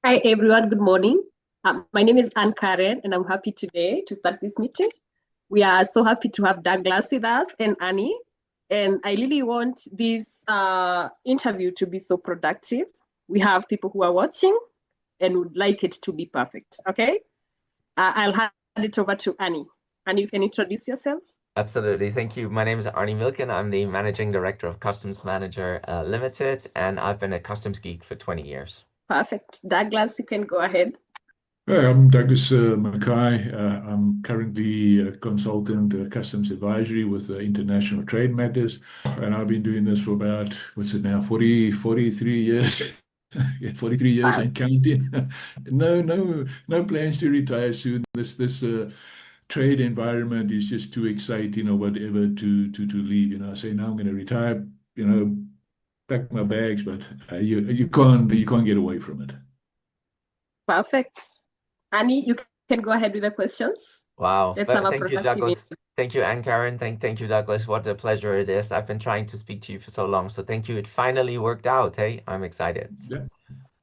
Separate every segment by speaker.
Speaker 1: Hi, everyone. Good morning. My name is Anne Karen, and I'm happy today to start this meeting. We are so happy to have Douglas with us and Annie. And I really want this interview to be so productive. We have people who are watching and would like it to be perfect. Okay? I'll hand it over to Annie. Annie, you can introduce yourself.
Speaker 2: Absolutely. Thank you. My name is Arne Mielken. I'm the Managing Director of Customs Manager Limited, and I've been a customs geek for 20 years.
Speaker 1: Perfect. Douglas, you can go ahead.
Speaker 3: Hi, I'm Douglas McKay. I'm currently a consultant, customs advisory with International Trade Matters, and I've been doing this for about, what's it now, 43 years. Yeah, 43 years
Speaker 1: Wow.
Speaker 3: and counting. No plans to retire soon. This trade environment is just too exciting or whatever to leave. I say now I'm going to retire. Pack my bags, but you can't get away from it.
Speaker 1: Perfect. Annie, you can go ahead with the questions.
Speaker 2: Wow.
Speaker 1: Let's have a
Speaker 2: Thank you,
Speaker 1: productive
Speaker 2: Douglas.
Speaker 1: meeting.
Speaker 2: Thank you, Anne Karen. Thank you, Douglas. What a pleasure it is. I've been trying to speak to you for so long, so thank you. It finally worked out. Hey, I'm excited.
Speaker 3: Yeah.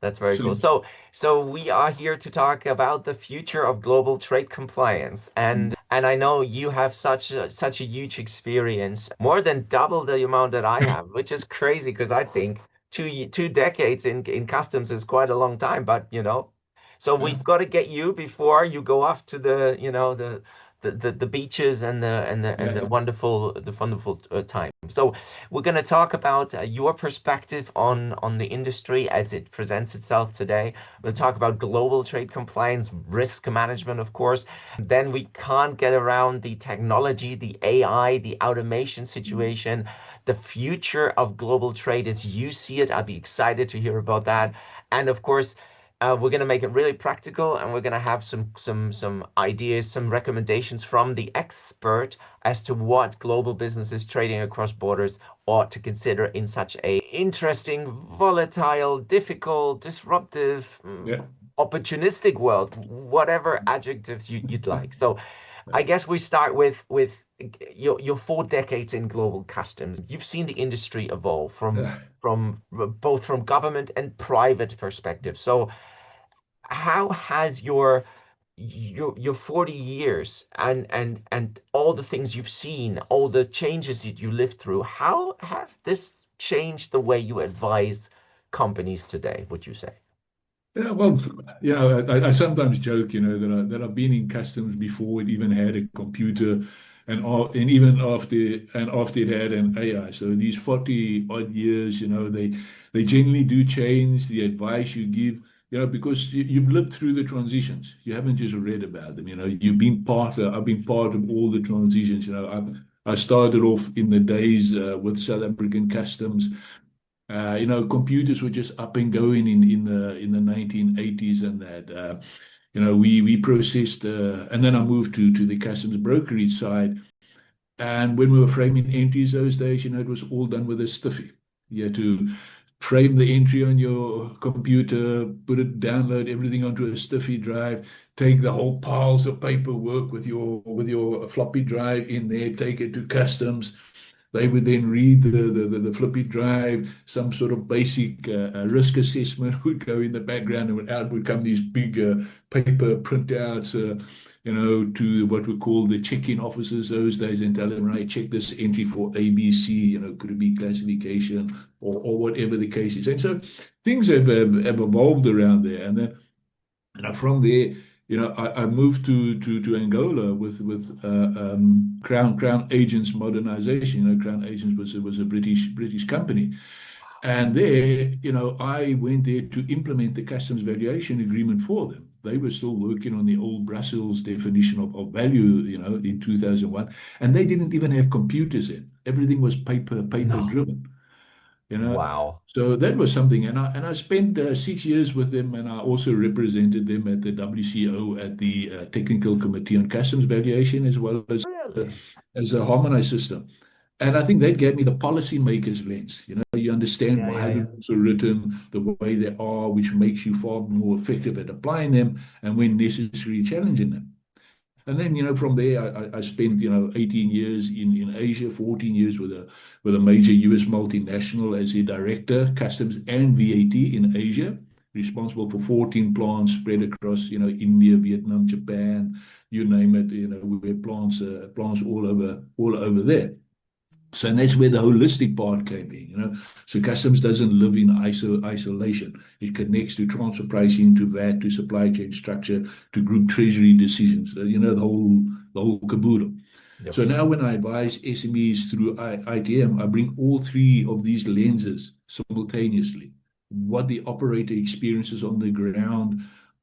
Speaker 2: That's very cool.
Speaker 3: So
Speaker 2: So we are here to talk about the future of global trade compliance, and I know you have such a huge experience, more than double the amount that I have, which is crazy because I think two decades in customs is quite a long time, but so
Speaker 3: yeah.
Speaker 2: we've got to get you before you go off to the beaches and the wonderful time. So we're going to talk about your perspective on the industry as it presents itself today. We'll talk about global trade compliance, risk management, of course. Then we can't get around the technology, the AI, the automation situation, the future of global trade as you see it. I'd be excited to hear about that. And of course, we're going to make it really practical, and we're going to have some ideas, some recommendations from the expert as to what global businesses trading across borders ought to consider in such a interesting, volatile, difficult, disruptive,
Speaker 3: Yeah.
Speaker 2: opportunistic world, whatever adjectives you'd like. So I guess we start with your 4 decades in global customs. You've seen the industry evolve from both from government and private perspective. So how has your 40 years and all the things you've seen, all the changes that you lived through, how has this changed the way you advise companies today, would you say?
Speaker 3: Yeah, well, I sometimes joke, that I've been in customs before it even had a computer, and even after it had an AI. So these 40 odd years, they generally do change the advice you give, because you've lived through the transitions. You haven't just read about them. I've been part of all the transitions. I started off in the days with South African customs. Computers were just up and going in the 1980s, and that we processed, and then I moved to the customs brokerage side. And when we were framing entries those days, it was all done with a stiffy. You had to frame the entry on your computer, download everything onto a stiffy drive, take the whole piles of paperwork with your floppy drive in there, take it to customs. They would then read the floppy drive, some sort of basic risk assessment would go in the background, and out would come these big paper printouts, to what we call the check-in officers those days, and tell them, right, check this entry for ABC, could it be classification or whatever the case is. And so things have evolved around there. And then from there, I moved to Angola with Crown Agents Modernization. Crown Agents was a British company, and there, I went there to implement the customs valuation agreement for them. They were still working on the old Brussels definition of value, in 2001, and they didn't even have computers in. Everything was paper
Speaker 2: No.
Speaker 3: driven. You know.
Speaker 2: Wow.
Speaker 3: So that was something, and I spent 6 years with them, and I also represented them at the WCO at the Technical Committee on Customs Valuation, as well
Speaker 2: Really?
Speaker 3: as a harmonized system. And I think that gave me the policymaker's lens. You understand
Speaker 2: Yeah,
Speaker 3: why
Speaker 2: yeah,
Speaker 3: the
Speaker 2: yeah.
Speaker 3: rules are written the way they are, which makes you far more effective at applying them and when necessary, challenging them. And then, from there, I spent, 18 years in Asia, 14 years with a major US multinational as a director, customs and VAT in Asia. responsible for 14 plants spread across, India, Vietnam, Japan, you name it. We have plants all over there. So and that's where the holistic part came in. So customs doesn't live in isolation. It connects to transfer pricing, to VAT, to supply chain structure, to group treasury decisions. The whole caboodle.
Speaker 2: Yep.
Speaker 3: So now when I advise SMEs through ITM, I bring all three of these lenses simultaneously. What the operator experiences on the ground,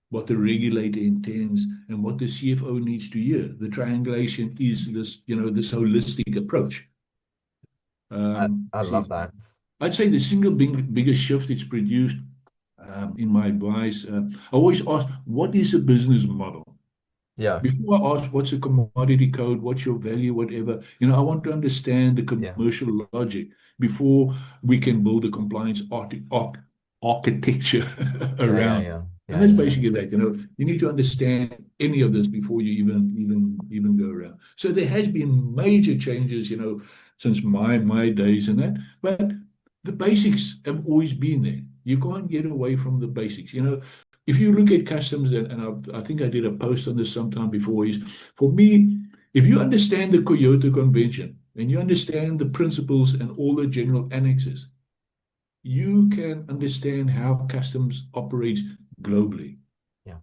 Speaker 3: what the regulator intends, and what the CFO needs to hear. The triangulation is this holistic approach.
Speaker 2: I love that.
Speaker 3: I'd say the single biggest shift it's produced in my advice, I always ask, what is a business model?
Speaker 2: Yeah.
Speaker 3: Before I ask what's a commodity code, what's your value, whatever, I want to understand the commercial logic before we can build a compliance architecture around. And that's basically that. You need to understand any of this before you even go around. So there has been major changes, since my days and that, but the basics have always been there. You can't get away from the basics. If you look at customs, and I think I did a post on this sometime before, is for me, if you understand the Kyoto Convention and you understand the principles and all the general annexes, you can understand how customs operates globally.
Speaker 2: Yeah.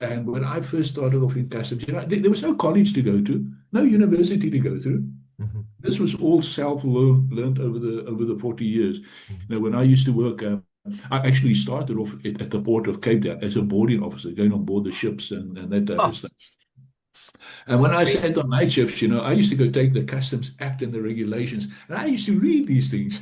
Speaker 3: And when I first started off in customs, there was no college to go to, no university to go through.
Speaker 2: Mm-hmm.
Speaker 3: This was all self-learned over the 40 years. When I used to work, I actually started off at the port of Cape Town as a boarding officer, going on board the ships and that type of stuff. And when I sat on night shifts, I used to go take the Customs Act and the regulations, and I used to read these things,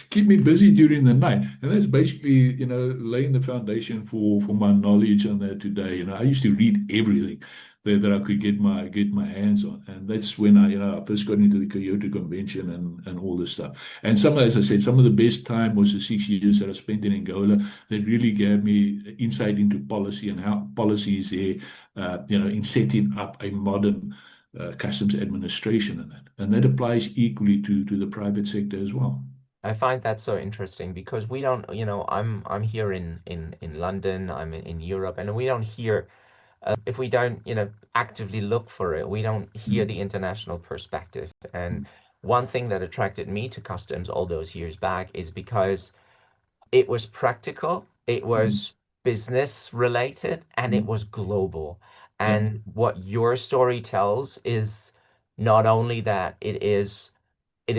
Speaker 3: keep me busy during the night. And that's basically, laying the foundation for my knowledge on that today. I used to read everything that I could get my hands on. And that's when I first got into the Kyoto Convention and all this stuff. And as I said, some of the best time was the 6 years that I spent in Angola that really gave me insight into policy and how policy is there, in setting up a modern customs administration and that applies equally to the private sector as well.
Speaker 2: I find that so interesting because we don't, I'm here in London, I'm in Europe, and we don't hear, if we don't, actively look for it, we don't hear the international perspective. And one thing that attracted me to customs all those years back is because it was practical, it was business related, and it was global. And what your story tells is not only that it is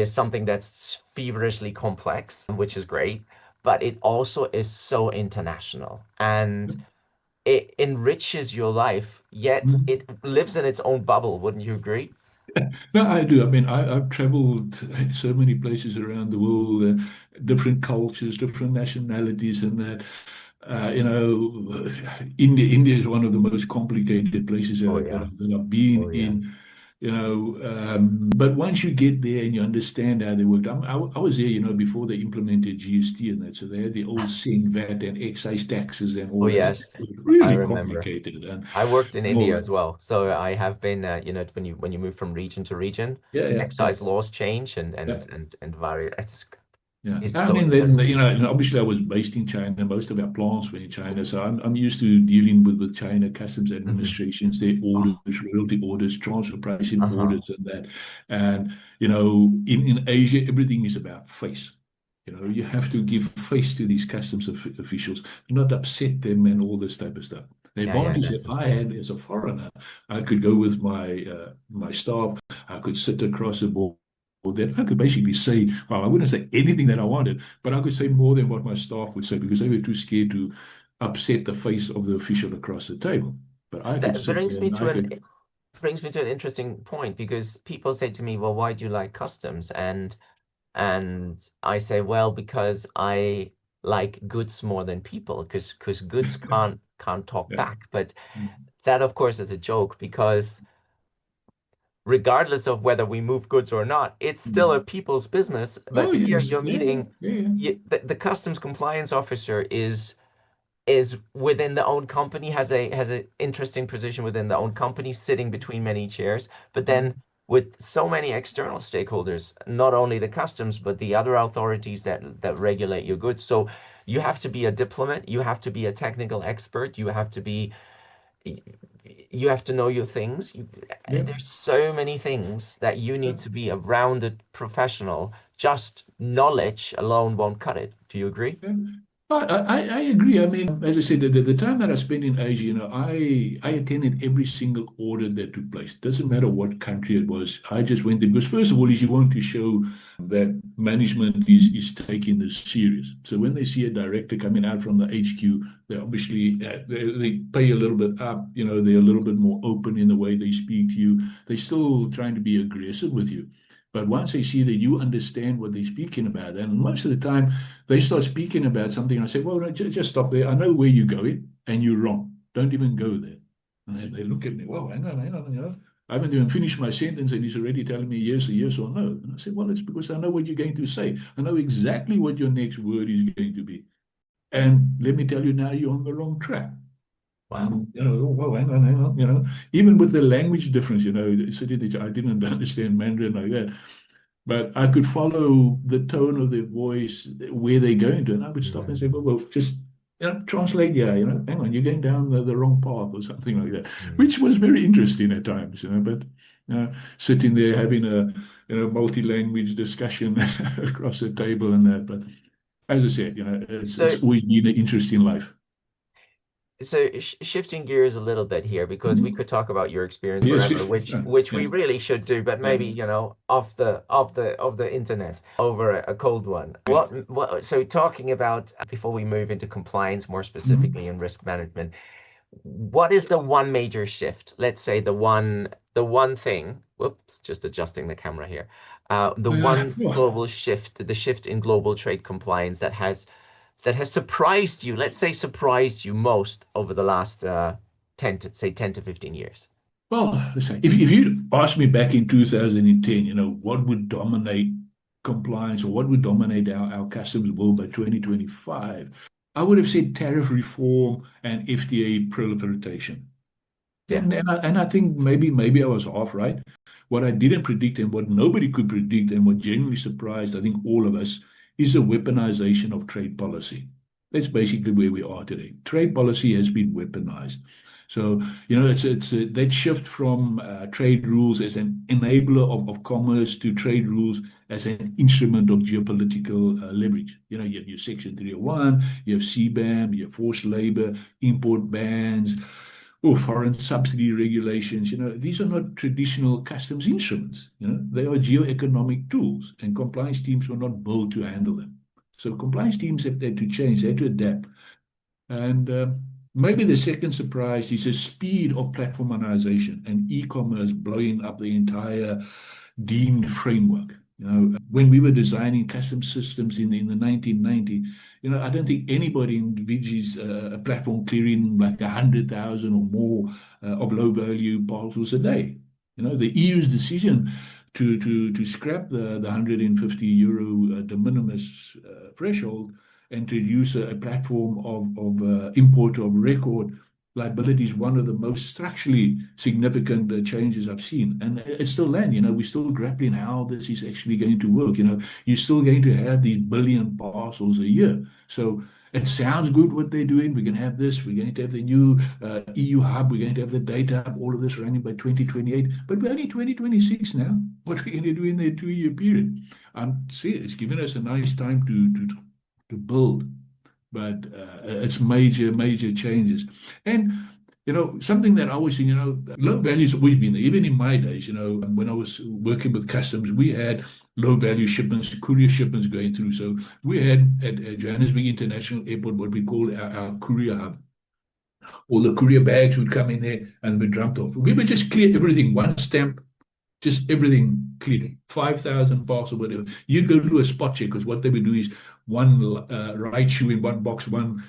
Speaker 2: something that's feverishly complex, which is great, but it also is so international and it enriches your life, yet it lives in its own bubble. Wouldn't you agree?
Speaker 3: No, I do. I mean, I've traveled so many places around the world, different cultures, different nationalities, and that. India is one of the most complicated places
Speaker 2: Oh,
Speaker 3: that
Speaker 2: yeah.
Speaker 3: I've been
Speaker 2: Oh, yeah.
Speaker 3: in. But once you get there and you understand how they work, I was there, before they implemented GST and that. So they had the old sin, VAT, and excise taxes and
Speaker 2: Oh,
Speaker 3: all of that.
Speaker 2: yes.
Speaker 3: It was
Speaker 2: I
Speaker 3: really
Speaker 2: remember.
Speaker 3: complicated
Speaker 2: I worked in
Speaker 3: and all
Speaker 2: India
Speaker 3: that.
Speaker 2: as well. So I have been, when you move from region to region, the excise laws change
Speaker 3: Yeah.
Speaker 2: and vary.
Speaker 3: Yeah,
Speaker 2: It's
Speaker 3: I
Speaker 2: so
Speaker 3: mean, then,
Speaker 2: interesting.
Speaker 3: and obviously I was based in China. Most of our plants were in China, so I'm used to dealing with China customs
Speaker 2: Hmm.
Speaker 3: administrations, their orders,
Speaker 2: Oh,
Speaker 3: royalty orders, transfer pricing
Speaker 2: uh-huh.
Speaker 3: orders, and that. And in Asia, everything is about face. You have to give face to these customs officials, not upset them and all this type of stuff. The
Speaker 2: Yeah,
Speaker 3: advantage
Speaker 2: that's
Speaker 3: that
Speaker 2: so
Speaker 3: I
Speaker 2: true.
Speaker 3: had as a foreigner, I could go with my staff. I could sit across the board. Then I could basically say, well, I wouldn't say anything that I wanted, but I could say more than what my staff would say because they were too scared to upset the face of the official across the table. But I could
Speaker 2: That
Speaker 3: sit there and I could,
Speaker 2: brings me to an interesting point because people say to me, "Well, why do you like customs?" And I say, "Well, because I like goods more than people, because goods can't talk
Speaker 3: yeah.
Speaker 2: back." But that, of course, is a joke because regardless of whether we move goods or not, it's still a people's business. But
Speaker 3: Oh,
Speaker 2: here
Speaker 3: yes.
Speaker 2: you're
Speaker 3: Yeah, yeah,
Speaker 2: meeting
Speaker 3: yeah, yeah.
Speaker 2: the customs compliance officer is within the own company, has a interesting position within the own company, sitting between many chairs, but then with so many external stakeholders, not only the customs, but the other authorities that regulate your goods. So You have to be a diplomat, you have to be a technical expert, you have to know your things.
Speaker 3: Yeah.
Speaker 2: There's so many things that you need to be a rounded professional. Just knowledge alone won't cut it. Do you agree?
Speaker 3: Yeah. I agree. I mean, as I said, the time that I spent in Asia, I attended every single audit that took place. Doesn't matter what country it was. I just went there because first of all, is you want to show that management is taking this serious. So when they see a director coming out from the HQ, they obviously they pay a little bit up. They're a little bit more open in the way they speak to you. They're still trying to be aggressive with you. But once they see that you understand what they're speaking about, and most of the time they start speaking about something, and I say, well, no, just stop there. I know where you're going, and you're wrong. Don't even go there. And they look at me, well, hang on. I haven't even finished my sentence, and he's already telling me yes or no. And I said, well, it's because I know what you're going to say. I know exactly what your next word is going to be. And let me tell you now, you're on the wrong track.
Speaker 2: Wow.
Speaker 3: Well, hang on. Even with the language difference, I didn't understand Mandarin like that. But I could follow the tone of their voice, where they're going to, and I would stop and say, well, just translate, hang on, you're going down the wrong path or something like that, which was very interesting at times, but sitting there having a multi-language discussion across the table and that. But as I said, it's
Speaker 2: So
Speaker 3: always been an interesting life.
Speaker 2: so shifting gears a little bit here, because we could talk about your experience
Speaker 3: Yes,
Speaker 2: forever, which we really should do, but maybe off the internet over a cold one. What so talking about, before we move into compliance more specifically and risk management, what is the one major shift? Let's say the one thing. Whoops, just adjusting the camera here. The one global shift, the shift in global trade compliance that has surprised you, let's say surprised you most over the last 10 to 15 years?
Speaker 3: Well, listen, if you asked me back in 2010, what would dominate compliance or what would dominate our customs world by 2025, I would have said tariff reform and FTA proliferation.
Speaker 2: Yeah.
Speaker 3: And I think maybe I was off, right? What I didn't predict and what nobody could predict and what genuinely surprised, I think, all of us, is the weaponization of trade policy. That's basically where we are today. Trade policy has been weaponized. So, it's that shift from trade rules as an enabler of commerce to trade rules as an instrument of geopolitical leverage. You have your Section 301, you have CBAM, you have forced labor, import bans, or foreign subsidy regulations. These are not traditional customs instruments. They are geoeconomic tools, and compliance teams were not built to handle them. So compliance teams have had to change, they had to adapt. And maybe the second surprise is the speed of platformization and e-commerce blowing up the entire deemed framework. When we were designing custom systems in the 1990s, I don't think anybody envisages a platform clearing like 100,000 or more of low-value parcels a day. The EU's decision to scrap the 150 euro de minimis threshold and to use a platform of import of record liability is one of the most structurally significant changes I've seen. And it's still land, we're still grappling how this is actually going to work. You're still going to have these billion parcels a year. So it sounds good what they're doing. We're going to have this. We're going to have the new EU hub. We're going to have the data hub, all of this running by 2028. But we're only 2026 now. What are we going to do in the 2-year period? It's given us a nice time to build, but it's major changes. And something that I always think, low value's always been there. Even in my days, when I was working with customs, we had low value shipments, courier shipments going through. So we had at Johannesburg International Airport what we call our courier hub. All the courier bags would come in there and be dumped off. We would just clear everything, one stamp, just everything clear, 5,000 parcel, whatever. You'd go do a spot check because what they would do is one right shoe in one box, one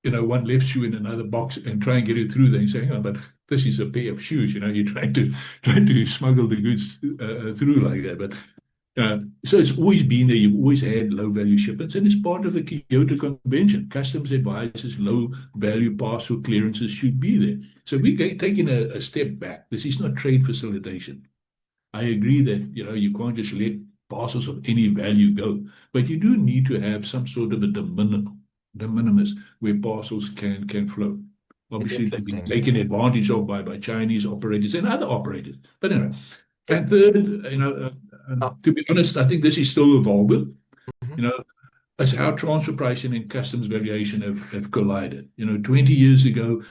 Speaker 3: left shoe in another box, and try and get it through there. And saying, oh, but this is a pair of shoes. You're trying to smuggle the goods through like that. But so it's always been there. You've always had low value shipments, and it's part of the Kyoto Convention. Customs advises low value parcel clearances should be there. So we're taking a step back. This is not trade facilitation. I agree that you can't just let parcels of any value go, but you do need to have some sort of a de minimis. de minimis where parcels can flow.
Speaker 2: It's
Speaker 3: Obviously, they've been
Speaker 2: interesting.
Speaker 3: taken advantage of by Chinese operators and other operators. But anyway,
Speaker 2: It,
Speaker 3: and third,
Speaker 2: oh,
Speaker 3: to be honest, I think this is still evolving.
Speaker 2: mhm.
Speaker 3: You know, as how transfer pricing and customs valuation have collided. 20 years ago,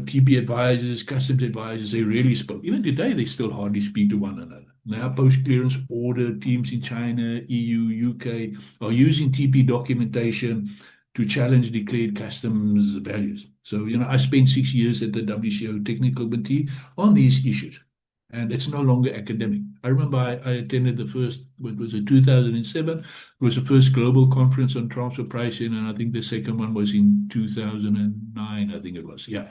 Speaker 3: TP advisors, customs advisors, they really spoke. Even today, they still hardly speak to one another. Now, post-clearance order teams in China, EU, UK are using TP documentation to challenge declared customs values. So, I spent 6 years at the WCO technical committee on these issues, and it's no longer academic. I remember I attended the first, what was it, 2007? It was the first global conference on transfer pricing, and I think the second one was in 2009, I think it was. Yeah.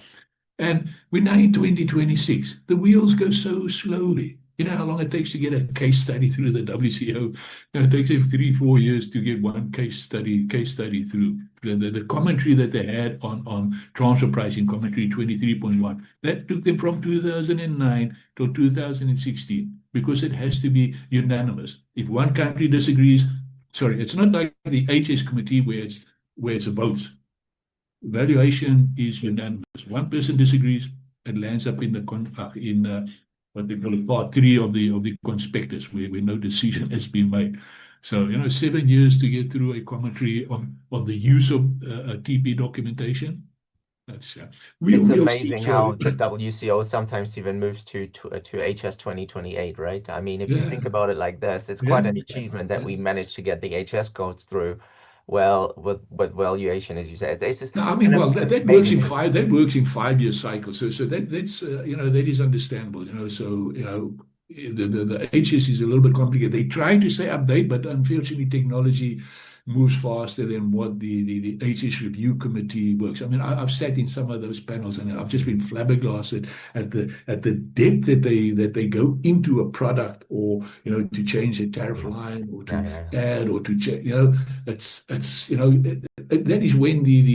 Speaker 3: And we're now in 2026. The wheels go so slowly. You know how long it takes to get a case study through the WCO? It takes them 3, 4 years to get one case study through. The commentary that they had on transfer pricing, commentary 23.1, that took them from 2009 to 2016 because it has to be unanimous. If one country disagrees, sorry, it's not like the HS committee where it's a vote. Valuation is unanimous. One person disagrees, it lands up in what they call it, part three of the conspectus, where no decision has been made. So 7 years to get through a commentary on the use of TP documentation. That's
Speaker 2: It's
Speaker 3: we'll speak
Speaker 2: amazing how
Speaker 3: slowly.
Speaker 2: the WCO sometimes even moves to HS 2028, right? I mean, if you think
Speaker 3: Yeah,
Speaker 2: about it like this, it's
Speaker 3: yeah,
Speaker 2: quite an achievement that
Speaker 3: yeah.
Speaker 2: we managed to get the HS codes through. Well, with valuation, as you said, it's just
Speaker 3: No, I
Speaker 2: an
Speaker 3: mean, well, that works
Speaker 2: amazing
Speaker 3: in
Speaker 2: mission.
Speaker 3: 5-year cycles. So that's that is understandable. So the HS is a little bit complicated. They try to say update, but unfortunately, technology moves faster than what the HS review committee works. I mean, I've sat in some of those panels, and I've just been flabbergasted at the depth that they go into a product, or to change a tariff line, or
Speaker 2: Yeah,
Speaker 3: to
Speaker 2: yeah, yeah.
Speaker 3: add, or to change. That is when the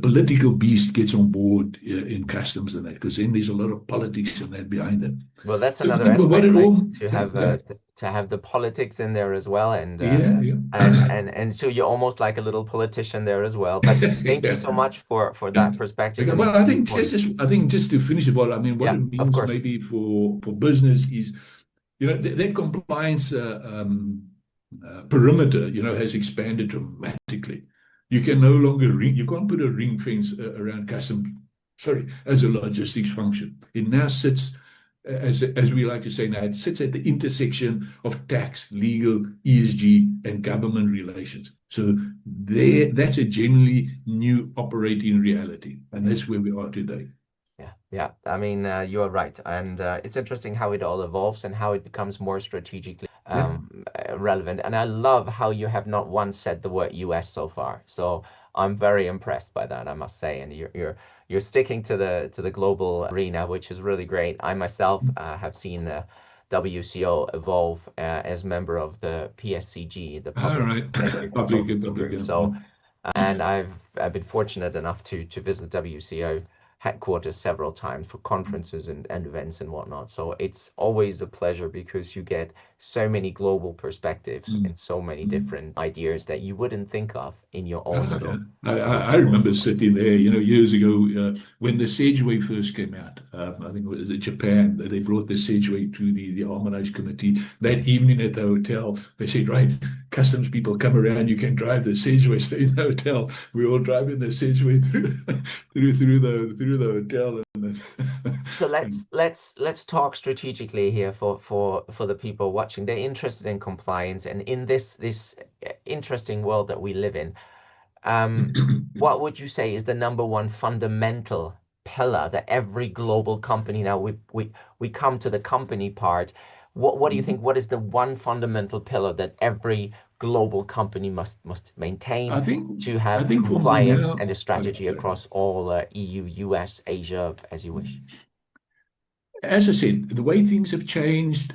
Speaker 3: political beast gets on board in customs and that, because then there's a lot of politics and that behind it.
Speaker 2: Well, that's
Speaker 3: So,
Speaker 2: another
Speaker 3: but what
Speaker 2: aspect,
Speaker 3: it
Speaker 2: right?
Speaker 3: all,
Speaker 2: To
Speaker 3: yeah,
Speaker 2: have
Speaker 3: yeah,
Speaker 2: to have the politics in there as well,
Speaker 3: yeah,
Speaker 2: and so you're almost like a little politician there as well. But thank you
Speaker 3: yeah.
Speaker 2: so much for
Speaker 3: Yeah.
Speaker 2: that perspective,
Speaker 3: Okay,
Speaker 2: and
Speaker 3: well,
Speaker 2: it's really important.
Speaker 3: I think just to finish it all, I mean, what
Speaker 2: Yeah,
Speaker 3: it
Speaker 2: of
Speaker 3: means
Speaker 2: course.
Speaker 3: maybe for business is, that compliance perimeter, has expanded dramatically. You can no longer you can't put a ring fence around custom, sorry, as a logistics function. It now sits, as we like to say now, it sits at the intersection of tax, legal, ESG, and government relations. So that's a genuinely new operating reality, and that's where we are today.
Speaker 2: Yeah, yeah. I mean, you are right, and it's interesting how it all evolves and how it becomes more strategically
Speaker 3: Yeah.
Speaker 2: relevant. And I love how you have not once said the word US so far. So I'm very impressed by that, I must say. And you're sticking to the global arena, which is really great. I myself have seen the WCO evolve as member of the PSCG, the
Speaker 3: All
Speaker 2: Public
Speaker 3: right.
Speaker 2: Sector
Speaker 3: Public,
Speaker 2: Consultancy
Speaker 3: public,
Speaker 2: Group.
Speaker 3: yeah.
Speaker 2: So, and I've been fortunate enough to visit WCO headquarters several times for conferences and events and whatnot. So it's always a pleasure because you get so many global perspectives
Speaker 3: Mm.
Speaker 2: and so many
Speaker 3: Mm.
Speaker 2: different ideas that you wouldn't think of in your own
Speaker 3: Ah, yeah.
Speaker 2: little
Speaker 3: I
Speaker 2: local
Speaker 3: remember
Speaker 2: community.
Speaker 3: sitting there, years ago, when the Sageway first came out. I think it was in Japan. They brought the Sageway to the Harmonized Committee. That evening at the hotel, they said, right, customs people come around, you can drive the Sageway. So in the hotel, we all driving the Sageway through through the hotel. And
Speaker 2: So
Speaker 3: and,
Speaker 2: let's talk strategically here for the people watching. They're interested in compliance and in this interesting world that we live in. What would you say is the number one fundamental pillar that every global company now we come to the company part. What do you think? What is the one fundamental pillar that every global company must maintain
Speaker 3: I think
Speaker 2: to
Speaker 3: I
Speaker 2: have
Speaker 3: think for me
Speaker 2: compliance
Speaker 3: now,
Speaker 2: and a strategy
Speaker 3: okay.
Speaker 2: across all EU, US, Asia, as you wish?
Speaker 3: As I said, the way things have changed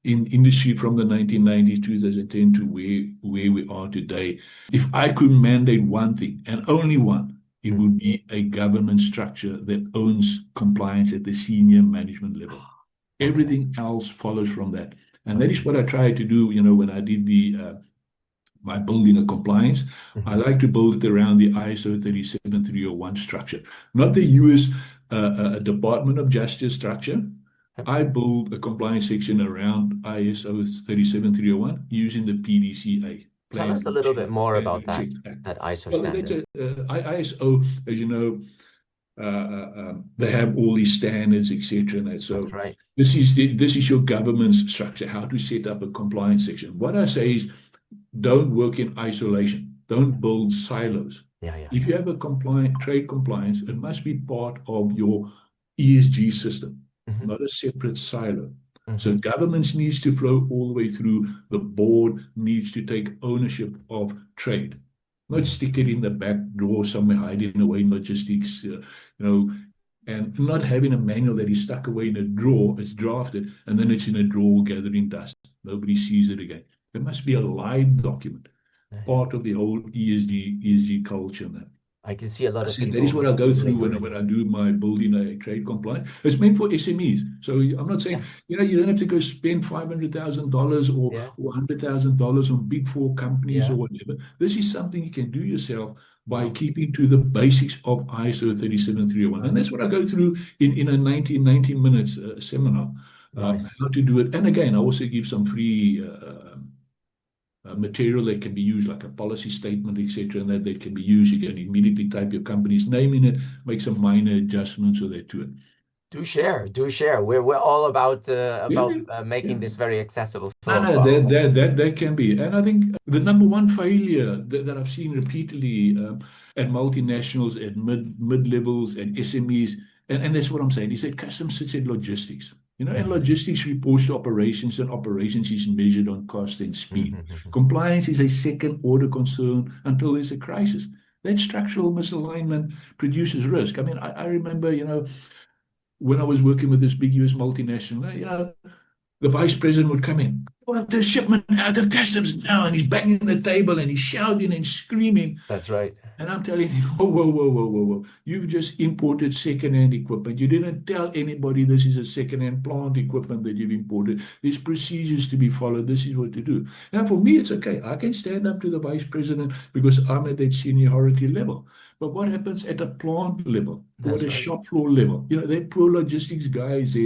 Speaker 3: in industry from the 1990s, 2010 to where we are today, if I could mandate one thing and only one, it
Speaker 2: Mm.
Speaker 3: would be a government structure that owns compliance at the senior management level.
Speaker 2: Okay.
Speaker 3: Everything else follows from that. And that
Speaker 2: Okay.
Speaker 3: is what I tried to do, when I did by building a compliance. I
Speaker 2: Mm-hmm.
Speaker 3: like to build it around the ISO 37301 structure, not the US Department of Justice structure.
Speaker 2: Yep.
Speaker 3: I build a compliance section around ISO 37301 using the PDCA,
Speaker 2: Tell us
Speaker 3: Plan,
Speaker 2: a little bit more
Speaker 3: Plan
Speaker 2: about
Speaker 3: and Check
Speaker 2: that
Speaker 3: Act.
Speaker 2: that ISO
Speaker 3: Well, let's
Speaker 2: standard.
Speaker 3: say ISO, as you know, they have all these standards, etc. And that.
Speaker 2: That's
Speaker 3: So
Speaker 2: right.
Speaker 3: this is your governance structure, how to set up a compliance section. What I say is, don't work in isolation. Don't build silos.
Speaker 2: Yeah, yeah,
Speaker 3: If
Speaker 2: yeah.
Speaker 3: you have a compliant trade compliance, it must be part of your ESG system,
Speaker 2: Mm-hmm.
Speaker 3: not a separate silo. So
Speaker 2: Mm-hmm.
Speaker 3: governments needs to flow all the way through. The board needs to take ownership of trade, not stick it in the back drawer somewhere, hiding away in logistics, and not having a manual that is stuck away in a drawer. It's drafted and then it's in a drawer gathering dust. Nobody sees it again. There must be a live document,
Speaker 2: Mm-hmm.
Speaker 3: part of the whole ESG culture now.
Speaker 2: I can see a lot
Speaker 3: I
Speaker 2: of
Speaker 3: said that is what
Speaker 2: people
Speaker 3: I go through when
Speaker 2: lingering.
Speaker 3: I do my building a trade compliance. It's meant for SMEs. So I'm not saying,
Speaker 2: Yeah,
Speaker 3: you don't have to go spend $500,000 or
Speaker 2: yeah,
Speaker 3: $100,000 on big four companies or
Speaker 2: yeah.
Speaker 3: whatever. This is something you can do yourself by
Speaker 2: Wow.
Speaker 3: keeping to the basics of ISO 37301. And
Speaker 2: Nice.
Speaker 3: that's what I go through in a 19 minutes seminar,
Speaker 2: Nice.
Speaker 3: how to do it. And again, I also give some free material that can be used, like a policy statement, etc., and that can be used. You can immediately type your company's name in it, make some minor adjustments or that to it.
Speaker 2: Do share, do share. We're all
Speaker 3: Yeah,
Speaker 2: about
Speaker 3: yeah.
Speaker 2: making this very accessible
Speaker 3: No, no,
Speaker 2: for our audience.
Speaker 3: that can be. And I think the number one failure that I've seen repeatedly at multinationals, at mid levels, and SMEs, and that's what I'm saying, is that customs sits at logistics. And
Speaker 2: Mhm.
Speaker 3: logistics reports to operations, and operations is measured on cost and speed.
Speaker 2: Mhm.
Speaker 3: Compliance is a second order concern until there's a crisis. That structural misalignment produces risk. I mean, I remember, when I was working with this big US multinational, the vice president would come in. Well, the shipment out of customs now, and he's banging the table and he's shouting and screaming.
Speaker 2: That's right.
Speaker 3: And I'm telling him, whoa, whoa, whoa, whoa, whoa, whoa. You've just imported second-hand equipment. You didn't tell anybody this is a second-hand plant equipment that you've imported. There's procedures to be followed. This is what to do. Now, for me, it's okay. I can stand up to the vice president because I'm at that seniority level. But what happens at a plant level or at
Speaker 2: That's
Speaker 3: a
Speaker 2: right.
Speaker 3: shop floor level? They're poor logistics guys.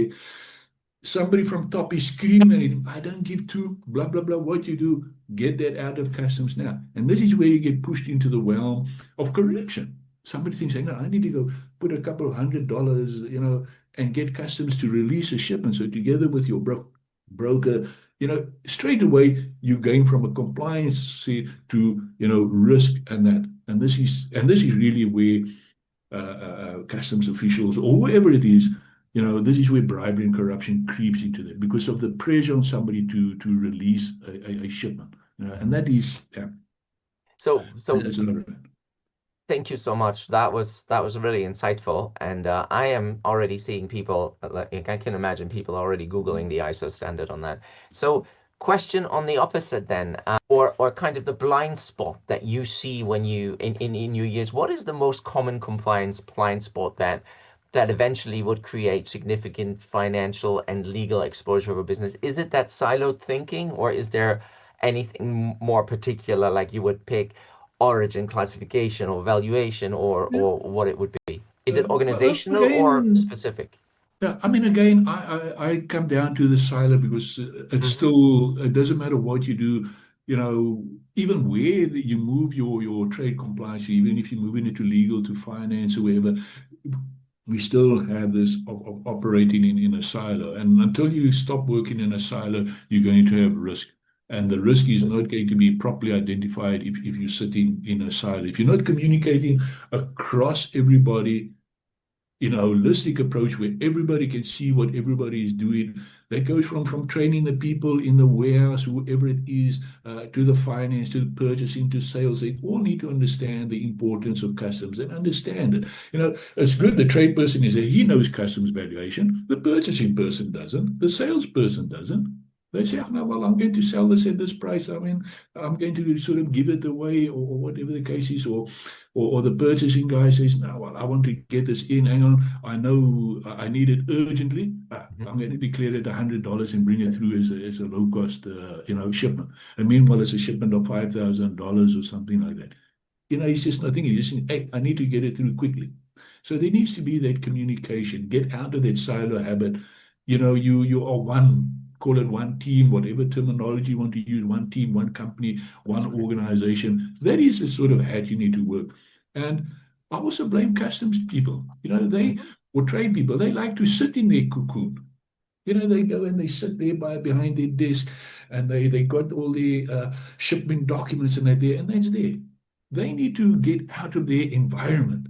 Speaker 3: Somebody from top is screaming at him, I don't give two, blah, blah, blah. What you do, get that out of customs now. And this is where you get pushed into the realm of corruption. Somebody thinks, no, I need to go put a couple of $100, and get customs to release a shipment. So together with your broker, straight away you're going from a compliance to, risk and that. And this is really where customs officials or whoever it is, this is where bribery and corruption creeps into them because of the pressure on somebody to release a shipment. And that is, yeah,
Speaker 2: So
Speaker 3: that's a lot of it.
Speaker 2: thank you so much. That was really insightful, and I am already seeing people. Like I can imagine people already Googling the ISO standard on that. So, question on the opposite then, or kind of the blind spot that you see when you in your years. What is the most common compliance blind spot that eventually would create significant financial and legal exposure of a business? Is it that siloed thinking, or is there anything more particular, like you would pick origin classification or valuation
Speaker 3: Yeah.
Speaker 2: or what it would be? Is it
Speaker 3: Well,
Speaker 2: organizational or
Speaker 3: again,
Speaker 2: specific?
Speaker 3: yeah, I mean, again, I come down to the silo because
Speaker 2: Hmm.
Speaker 3: it doesn't matter what you do, even where you move your trade compliance, even if you move into legal to finance or wherever, we still have this of operating in a silo. And until you stop working in a silo, you're going to have risk. And the risk is not going to be properly identified if you're sitting in a silo. If you're not communicating across everybody in a holistic approach where everybody can see what everybody is doing. That goes from training the people in the warehouse, whoever it is, to the finance, to the purchasing, to sales. They all need to understand the importance of customs and understand it. It's good the trade person is there. He knows customs valuation. The purchasing person doesn't. The salesperson doesn't. They say, oh, no, well, I'm going to sell this at this price. I mean, I'm going to sort of give it away or whatever the case is. Or the purchasing guy says, no, well, I want to get this in. Hang on, I know I need it urgently. I'm going to declare it $100 and bring it through as a low-cost, shipment. And meanwhile, it's a shipment of $5,000 or something like that. He's just not thinking. He's saying, hey, I need to get it through quickly. So there needs to be that communication. Get out of that silo habit. You are one, call it one team, whatever terminology you want to use, one team, one company, one organization. That is the sort of hat you need to work. And I also blame customs people. Or trade people, they like to sit in their cocoon. They go and they sit there behind their desk and they got all their shipment documents and they're there, and that's there. They need to get out of their environment.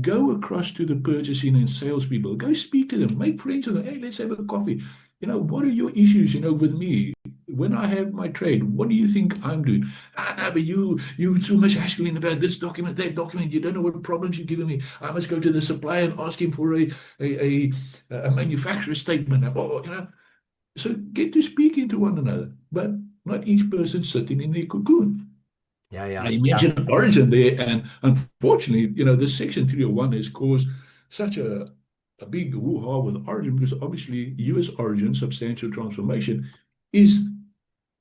Speaker 3: Go across to the purchasing and salespeople. Go speak to them. Make friends with them. Hey, let's have a coffee. What are your issues, with me? When I have my trade, what do you think I'm doing? No, but you're so much hassling about this document, that document. You don't know what problems you're giving me. I must go to the supplier and ask him for a manufacturer statement. So get to speaking to one another, but not each person sitting in their cocoon.
Speaker 2: Yeah.
Speaker 3: I mentioned origin there, and unfortunately, this Section 301 has caused such a big hoo-ha with origin because obviously U.S. origin, substantial transformation, is,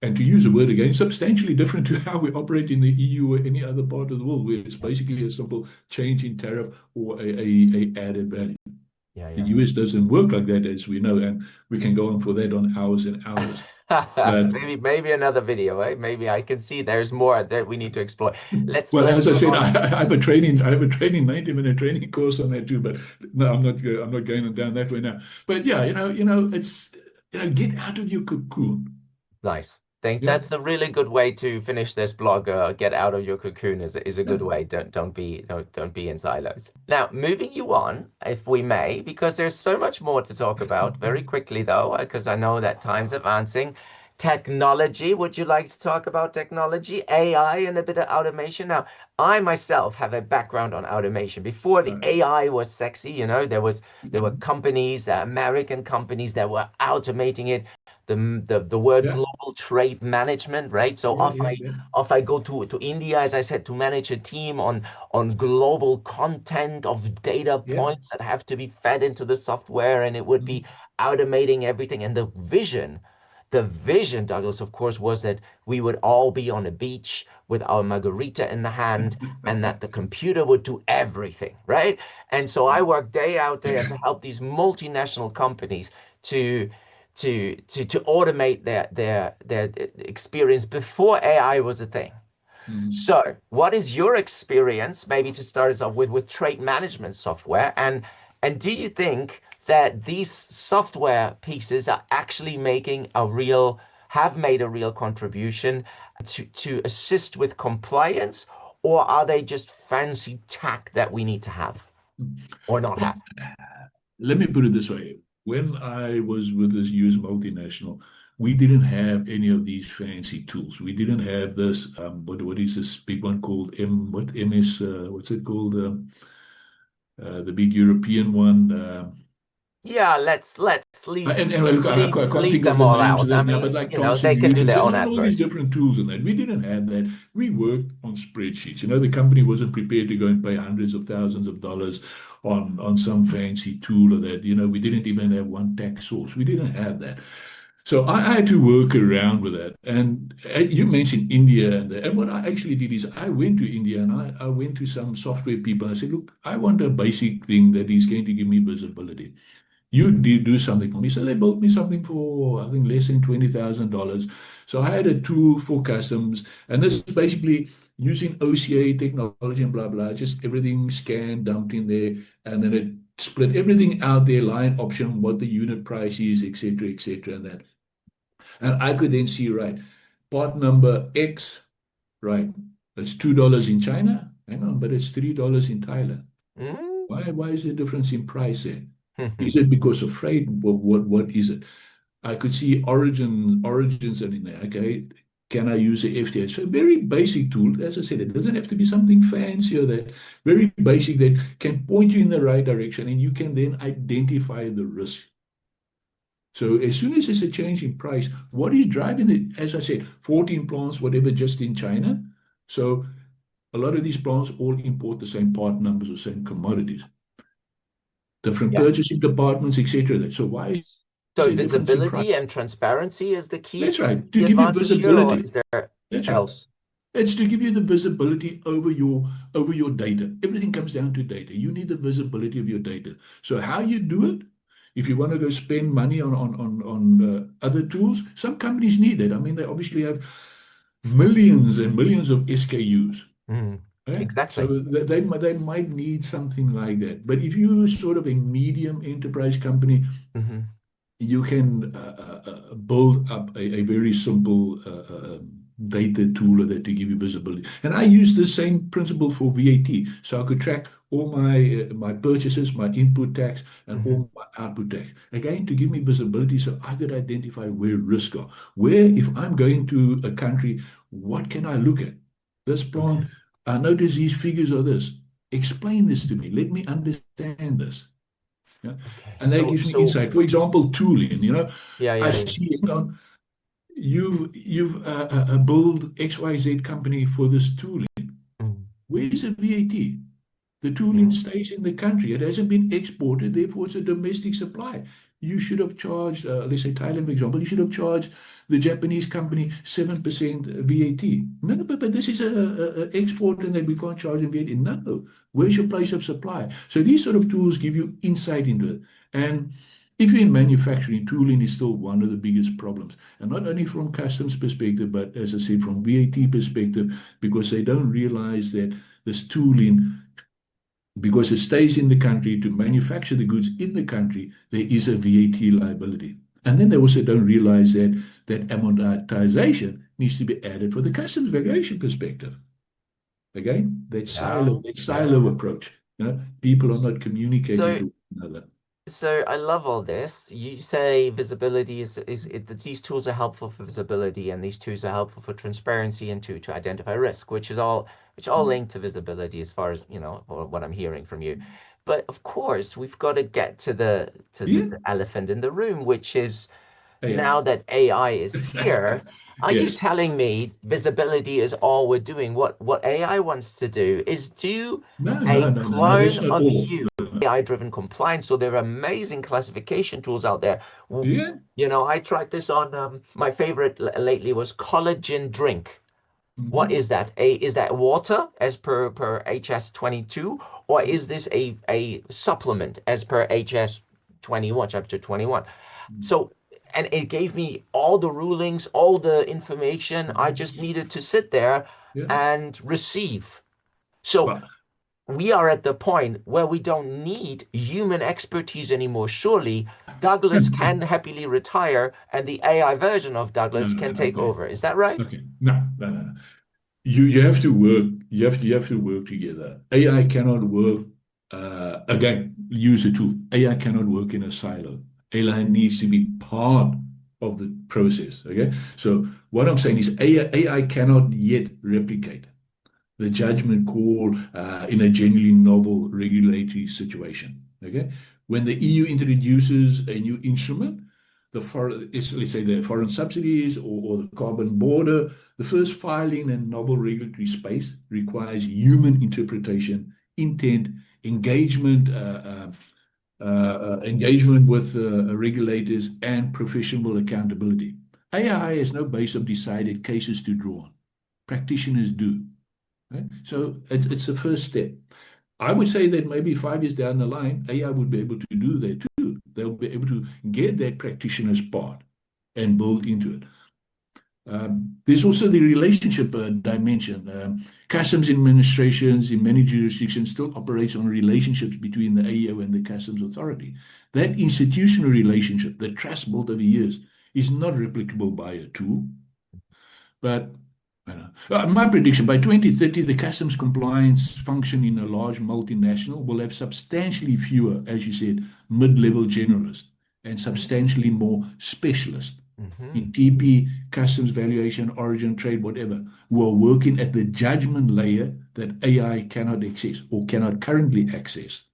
Speaker 3: and to use the word again, substantially different to how we operate in the EU or any other part of the world, where it's basically a simple change in tariff or a added value. The US doesn't work like that, as we know, and we can go on for that on hours and hours.
Speaker 2: Maybe another video, eh? Maybe I can see there's more that we need to explore. Let's
Speaker 3: as I said,
Speaker 2: on.
Speaker 3: I have a 90-minute training course on that too, but no, I'm not going down that way now. But yeah, it's get out of your cocoon.
Speaker 2: Nice. Think that's a really good way to finish this blog. Get out of your cocoon is a good way. Don't be in silos. Now, moving you on, if we may, because there's so much more to talk about. Very quickly though, because I know that time's advancing. Technology. Would you like to talk about technology, AI, and a bit of automation? Now, I myself have a background on automation. Before the AI was sexy, there were companies, American companies that were automating it. The word global trade management, right? So if I go to India, as I said, to manage a team on global content of data points that have to be fed into the software, and it would be automating everything. And the vision, Douglas, of course, was that we would all be on a beach with our margarita in the hand, and that the computer would do everything, right? And so I work day out, day out to help these multinational companies to automate their experience before AI was a thing. So what is your experience, maybe to start us off with trade management software, and do you think that these software pieces are actually have made a real contribution to assist with compliance, or are they just fancy tack that we need to have or not have?
Speaker 3: Let me put it this way. When I was with this US multinational, we didn't have any of these fancy tools. We didn't have this, what is this big one called MS, what's it called? The big European one.
Speaker 2: Let's leave
Speaker 3: I can't think
Speaker 2: them
Speaker 3: of the
Speaker 2: all
Speaker 3: names
Speaker 2: out.
Speaker 3: of that
Speaker 2: I
Speaker 3: now,
Speaker 2: mean,
Speaker 3: but like
Speaker 2: they can do their own
Speaker 3: and all these
Speaker 2: adverts.
Speaker 3: different tools in that. We didn't have that. We worked on spreadsheets. The company wasn't prepared to go and pay hundreds of thousands of dollars on some fancy tool or that. We didn't even have one tax source. We didn't have that. So I had to work around with that. And you mentioned India, and what I actually did is I went to India and I went to some software people. And I said, look, I want a basic thing that is going to give me visibility. You do something for me. So they built me something for, I think, less than $20,000. So I had a tool for customs, and this is basically using OCA technology and blah, blah, just everything scanned, dumped in there, and then it split everything out there, line option, what the unit price is, etc., and that. And I could then see, right, part number X, right, it's $2 in China. Hang on, but it's $3 in Thailand. Why is there a difference in price there? Is it because of freight? What is it? I could see origins and in there. Okay, can I use the FTA? So a very basic tool. As I said, it doesn't have to be something fancy or that. Very basic that can point you in the right direction, and you can then identify the risk. So as soon as there's a change in price, what is driving it? As I said, 14 plants, whatever, just in China. So a lot of these plants all import the same part numbers or same commodities, different
Speaker 2: Yes.
Speaker 3: purchasing departments, etc. So why is
Speaker 2: So
Speaker 3: there a difference in
Speaker 2: visibility
Speaker 3: price?
Speaker 2: and transparency is the
Speaker 3: That's
Speaker 2: key
Speaker 3: right, to give you
Speaker 2: advantage here, or
Speaker 3: visibility.
Speaker 2: is there
Speaker 3: That's right.
Speaker 2: else?
Speaker 3: It's to give you the visibility over your data. Everything comes down to data. You need the visibility of your data. So how you do it? If you want to go spend money on other tools, some companies need it. I mean, they obviously have millions and millions of SKUs.
Speaker 2: Mm,
Speaker 3: Right? So
Speaker 2: exactly.
Speaker 3: they might need something like that. But if you're sort of a medium enterprise company,
Speaker 2: Hmm.
Speaker 3: you can build up a very simple data tool that to give you visibility. And I use the same principle for VAT. So I could track all my purchases, my input tax, and
Speaker 2: Hmm.
Speaker 3: all my output tax. Again, to give me visibility so I could identify where risks are. Where, if I'm going to a country, what can I look at? This plant,
Speaker 2: Okay.
Speaker 3: I notice these figures are this. Explain this to me. Let me understand this. Yeah.
Speaker 2: Okay.
Speaker 3: And that gives me insight. For example, tooling,
Speaker 2: Yeah,
Speaker 3: I
Speaker 2: yeah, yeah.
Speaker 3: see, you've built XYZ company for this tooling.
Speaker 2: Mm.
Speaker 3: Where's the VAT? The tooling
Speaker 2: Yeah.
Speaker 3: stays in the country. It hasn't been exported, therefore it's a domestic supply. You should have charged, let's say Thailand, for example, you should have charged the Japanese company 7% VAT. No, but this is a export and then we can't charge them VAT. No, where's your place of supply? So these sort of tools give you insight into it. And if you're in manufacturing, tooling is still one of the biggest problems. And not only from customs perspective, but as I said, from VAT perspective, because they don't realize that this tooling, because it stays in the country to manufacture the goods in the country, there is a VAT liability. And then they also don't realize that amortization needs to be added for the customs valuation perspective. Again,
Speaker 2: Yeah.
Speaker 3: that
Speaker 2: Yeah.
Speaker 3: silo approach. People are not communicating
Speaker 2: So
Speaker 3: to one another.
Speaker 2: So I love all this. You say visibility that these tools are helpful for visibility, and these tools are helpful for transparency and to identify risk, which all linked to visibility as far as or what I'm hearing from you. But of course, we've got to get to
Speaker 3: Yeah,
Speaker 2: the elephant in the room, which is
Speaker 3: AI.
Speaker 2: now that AI is here. Are you
Speaker 3: Yes.
Speaker 2: telling me visibility is all we're doing? What AI wants to do is do
Speaker 3: No, no,
Speaker 2: a
Speaker 3: no, no, no. That's
Speaker 2: clone
Speaker 3: not
Speaker 2: of
Speaker 3: all.
Speaker 2: you. AI-driven compliance. So there are amazing classification tools out there.
Speaker 3: Yeah.
Speaker 2: I tried this on my favorite lately was collagen drink. What
Speaker 3: Mhm.
Speaker 2: is that? Is that water as per HS22, or is this a supplement as per HS21, chapter 21? So, and it gave me all the rulings, all the information. I just needed to sit there
Speaker 3: Yeah.
Speaker 2: and receive. So
Speaker 3: Well,
Speaker 2: we are at the point where we don't need human expertise anymore. Surely Douglas can happily retire and the AI version of
Speaker 3: no,
Speaker 2: Douglas
Speaker 3: no,
Speaker 2: can
Speaker 3: no.
Speaker 2: take
Speaker 3: Okay.
Speaker 2: over. Is that right?
Speaker 3: Okay. No, no, no, no. You have to work. You have to work together. AI cannot work. Again, use a tool. AI cannot work in a silo. AI needs to be part of the process. Okay. So what I'm saying is AI cannot yet replicate the judgment call in a genuinely novel regulatory situation. Okay, when the EU introduces a new instrument, let's say the foreign subsidies or the carbon border, the first filing in novel regulatory space requires human interpretation, intent, engagement. Engagement with regulators and professional accountability. AI has no base of decided cases to draw on. Practitioners do. Right? So it's the first step. I would say that maybe 5 years down the line, AI would be able to do that too. They'll be able to get that practitioner's part and build into it. There's also the relationship dimension. Customs administrations in many jurisdictions still operates on relationships between the AEO and the customs authority. That institutional relationship, the trust built over years, is not replicable by a tool. But my prediction, by 2030, the customs compliance function in a large multinational will have substantially fewer, as you said, mid-level generalists and substantially more specialists
Speaker 2: Mm-hmm.
Speaker 3: in TP, customs valuation, origin, trade, whatever, who are working at the judgment layer that AI cannot access or cannot currently access.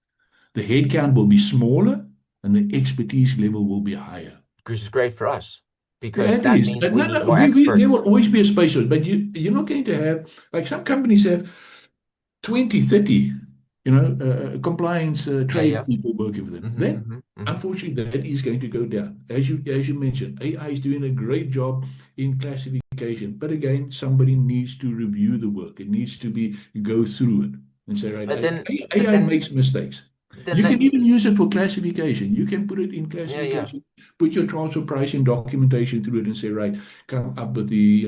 Speaker 3: The headcount will be smaller and the expertise level will be higher.
Speaker 2: which is great for us
Speaker 3: Yeah,
Speaker 2: because
Speaker 3: it
Speaker 2: that
Speaker 3: is.
Speaker 2: means we
Speaker 3: No,
Speaker 2: need
Speaker 3: no,
Speaker 2: more
Speaker 3: there
Speaker 2: experts.
Speaker 3: will always be a space for it, but you're not going to have, like some companies have 20, 30, compliance
Speaker 2: Yeah,
Speaker 3: trade
Speaker 2: yeah.
Speaker 3: people working for them.
Speaker 2: Hmm,
Speaker 3: Then,
Speaker 2: hmm, hmm.
Speaker 3: unfortunately, that is going to go down. As you mentioned, AI is doing a great job in classification, but again, somebody needs to review the work. It needs to go through it and say, right,
Speaker 2: But then, but
Speaker 3: AI
Speaker 2: then,
Speaker 3: makes mistakes.
Speaker 2: then
Speaker 3: You
Speaker 2: let
Speaker 3: can
Speaker 2: me.
Speaker 3: even use it for classification. You can put it in
Speaker 2: Yeah, yeah.
Speaker 3: classification, put your transfer pricing documentation through it and say, right, come up with the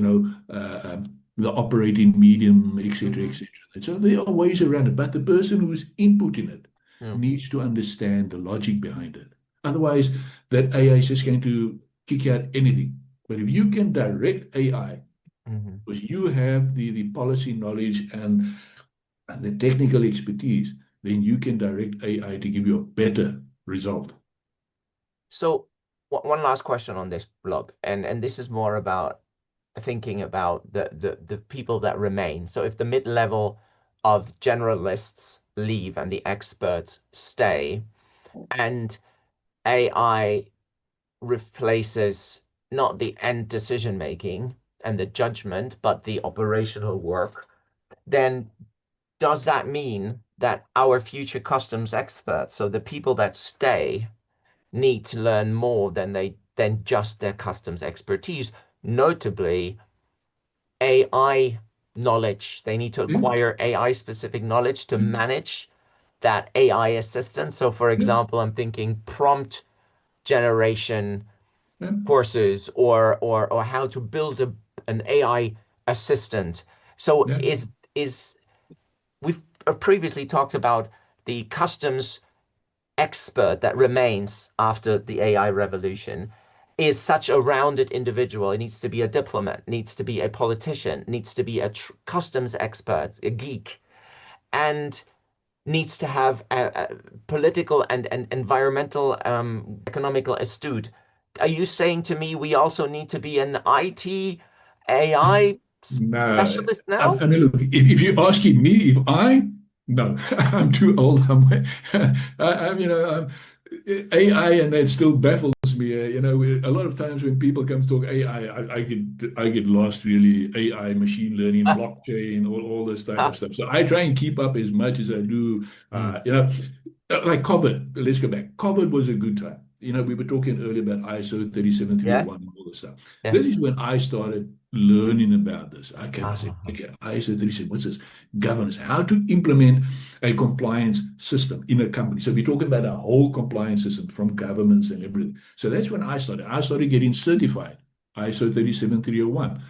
Speaker 3: operating medium, etc.,
Speaker 2: Hmm.
Speaker 3: etc. So there are ways around it, but the person who's inputting it
Speaker 2: Yeah.
Speaker 3: needs to understand the logic behind it. Otherwise, that AI is just going to kick out anything. But if you can direct AI,
Speaker 2: Hmm.
Speaker 3: because you have the policy knowledge and the technical expertise, then you can direct AI to give you a better result.
Speaker 2: So one last question on this blog, and this is more about thinking about the people that remain. So if the mid-level of generalists leave and the experts stay, and AI replaces not the end decision making and the judgment, but the operational work, then does that mean that our future customs experts, so the people that stay, need to learn more than just their customs expertise, notably AI knowledge. They need to
Speaker 3: Yeah,
Speaker 2: acquire AI specific knowledge to manage that AI assistant. So for
Speaker 3: yeah,
Speaker 2: example, I'm thinking prompt generation
Speaker 3: yeah,
Speaker 2: courses or how to build an AI assistant. So
Speaker 3: yeah.
Speaker 2: is we've previously talked about the customs expert that remains after the AI revolution is such a rounded individual. It needs to be a diplomat, needs to be a politician, needs to be a customs expert, a geek, and needs to have a political and environmental, economical astute. Are you saying to me we also need to be an IT AI
Speaker 3: No,
Speaker 2: specialist
Speaker 3: I
Speaker 2: now?
Speaker 3: mean, look, if you're asking me if no, I'm too old. AI, and that still baffles me. A lot of times when people come to talk AI, I get lost really. AI, machine learning, blockchain, all this type of stuff. So I try and keep up as much as I do.
Speaker 2: Mm.
Speaker 3: Like COVID. Let's go back. COVID was a good time. We were talking earlier about ISO
Speaker 2: Yeah,
Speaker 3: 37301 and all this stuff.
Speaker 2: yeah.
Speaker 3: This is when I started learning about this. I said,
Speaker 2: Uh-huh.
Speaker 3: okay, ISO 37, what's this? Governance, how to implement a compliance system in a company. So we're talking about a whole compliance system from governments and everything. So that's when I started. I started getting certified, ISO 37301,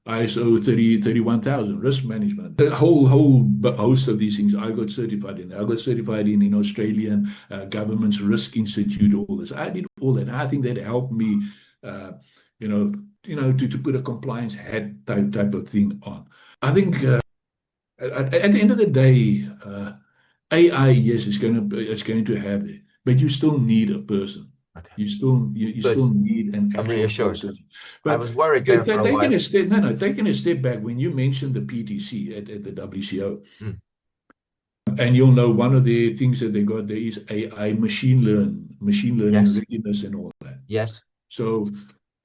Speaker 3: ISO 31000, risk management, the whole host of these things I got certified in. I got certified in Australian government's Risk Institute, all this. I did all that. I think that helped me, uh, to put a compliance hat type of thing on. I think at the end of the day, AI, yes, it's going to have it, but you still need a person.
Speaker 2: Okay,
Speaker 3: You still
Speaker 2: good.
Speaker 3: need an
Speaker 2: I'm
Speaker 3: actual
Speaker 2: reassured.
Speaker 3: person.
Speaker 2: I
Speaker 3: But
Speaker 2: was worried there for a
Speaker 3: taking
Speaker 2: while.
Speaker 3: a step, no, taking a step back, when you mentioned the PTC at the WCO,
Speaker 2: Mm.
Speaker 3: and you'll know one of the things that they got there is AI, machine learning
Speaker 2: Yes,
Speaker 3: readiness and all that.
Speaker 2: yes.
Speaker 3: So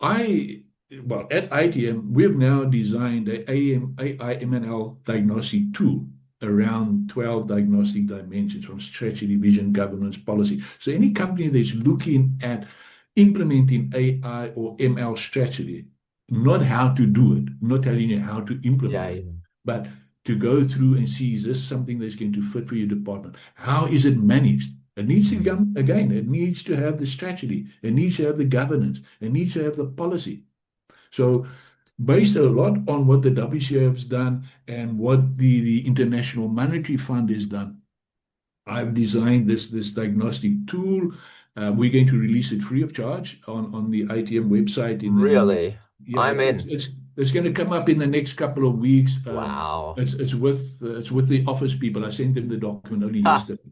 Speaker 3: I, well, at ITM, we've now designed a AI/ML diagnostic tool around 12 diagnostic dimensions from strategy, vision, governance, policy. So any company that's looking at implementing AI or ML strategy, not how to do it, not telling you how to
Speaker 2: Yeah,
Speaker 3: implement it,
Speaker 2: yeah.
Speaker 3: but to go through and see, is this something that's going to fit for your department? How is it managed? It needs to
Speaker 2: Mm.
Speaker 3: come again. It needs to have the strategy. It needs to have the governance. It needs to have the policy. So, based a lot on what the WCF has done and what the International Monetary Fund has done, I've designed this diagnostic tool. We're going to release it free of charge on the ITM website
Speaker 2: Really?
Speaker 3: yeah,
Speaker 2: I'm
Speaker 3: it's it's
Speaker 2: in.
Speaker 3: it's it's going to come up in the next couple of weeks.
Speaker 2: Wow.
Speaker 3: It's with the office people. I sent them the document only
Speaker 2: Ha,
Speaker 3: yesterday.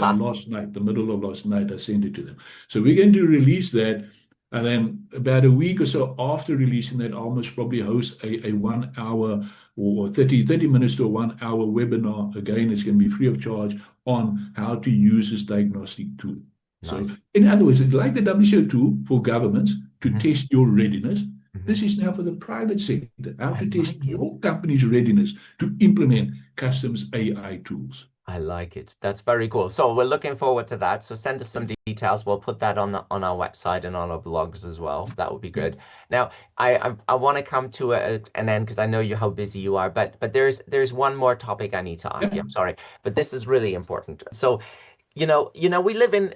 Speaker 2: ha.
Speaker 3: Last night, the middle of last night, I sent it to them. So we're going to release that, and then about a week or so after releasing that, I'll most probably host a 1 hour or 30 minutes to a 1 hour webinar. Again, it's going to be free of charge on how to use this diagnostic tool. So,
Speaker 2: Nice.
Speaker 3: in other words, it's like the WCO tool for governments to
Speaker 2: Mhm.
Speaker 3: test your readiness.
Speaker 2: Mhm.
Speaker 3: This is now for the private sector, how
Speaker 2: I
Speaker 3: to test
Speaker 2: like it.
Speaker 3: your company's readiness to implement customs AI tools.
Speaker 2: I like it. That's very cool. So we're looking forward to that. So send us some details. We'll put that on our website and on our blogs as well. That would be
Speaker 3: Yeah.
Speaker 2: good. Now, I want to come to an end because I know how busy you are. But there's one more topic I need to ask you.
Speaker 3: Yeah.
Speaker 2: I'm sorry, but this is really important. So we live in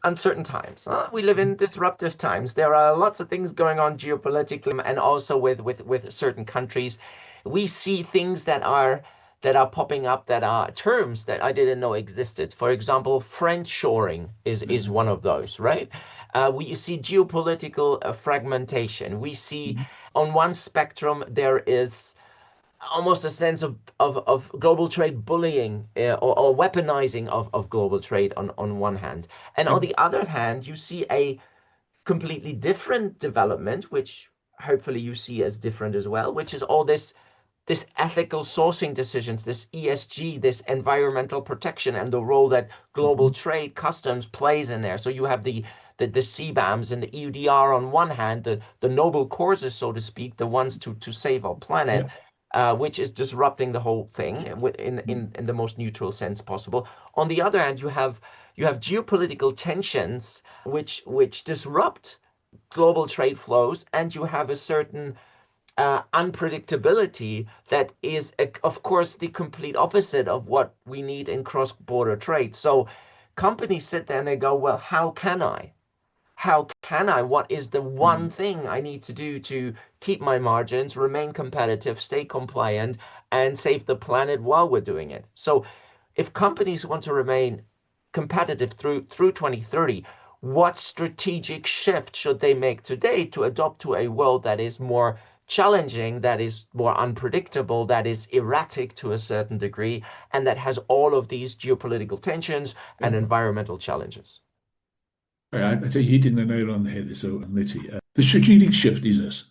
Speaker 2: uncertain times. We live in disruptive times. There are lots of things going on geopolitically and also with certain countries. We see things that are popping up that are terms that I didn't know existed. For example, friend shoring is one of those, right? We see geopolitical fragmentation. We see on one spectrum there is almost a sense of global trade bullying or weaponizing of global trade on one hand. And
Speaker 3: Yeah.
Speaker 2: on the other hand, you see a completely different development, which hopefully you see as different as well, which is all this ethical sourcing decisions, this ESG, this environmental protection, and the role that global trade customs plays in there. So you have the CBAMs and the EUDR on one hand, the noble causes, so to speak, the ones to save our planet,
Speaker 3: Yeah.
Speaker 2: which is disrupting the whole thing in the most neutral sense possible. On the other hand, you have geopolitical tensions which disrupt global trade flows, and you have a certain unpredictability that is, of course, the complete opposite of what we need in cross-border trade. So companies sit there and they go, well, how can I? How can I? What is the one thing I need to do to keep my margins, remain competitive, stay compliant, and save the planet while we're doing it? So if companies want to remain competitive through 2030, what strategic shift should they make today to adopt to a world that is more challenging, that is more unpredictable, that is erratic to a certain degree, and that has all of these geopolitical tensions and environmental challenges?
Speaker 3: I'd say hitting the nail on the head. So let's see. The strategic shift is this.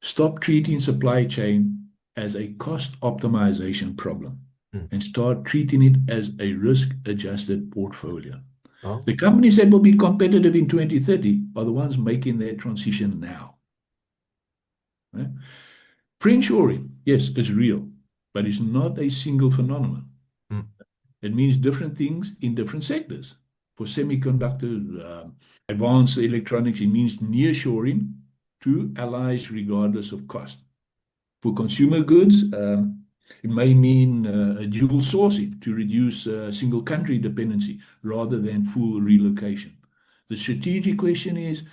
Speaker 3: Stop treating supply chain as a cost optimization problem
Speaker 2: Mm.
Speaker 3: and start treating it as a risk-adjusted portfolio.
Speaker 2: Oh,
Speaker 3: The companies that will be competitive in 2030 are the ones making that transition now. Right? Friendshoring, yes, it's real, but it's not a single phenomenon.
Speaker 2: mm,
Speaker 3: It means different things in different sectors. For semiconductors, advanced electronics, it means nearshoring to allies regardless of cost. For consumer goods, it may mean a dual sourcing to reduce single country dependency rather than full relocation. The strategic question is,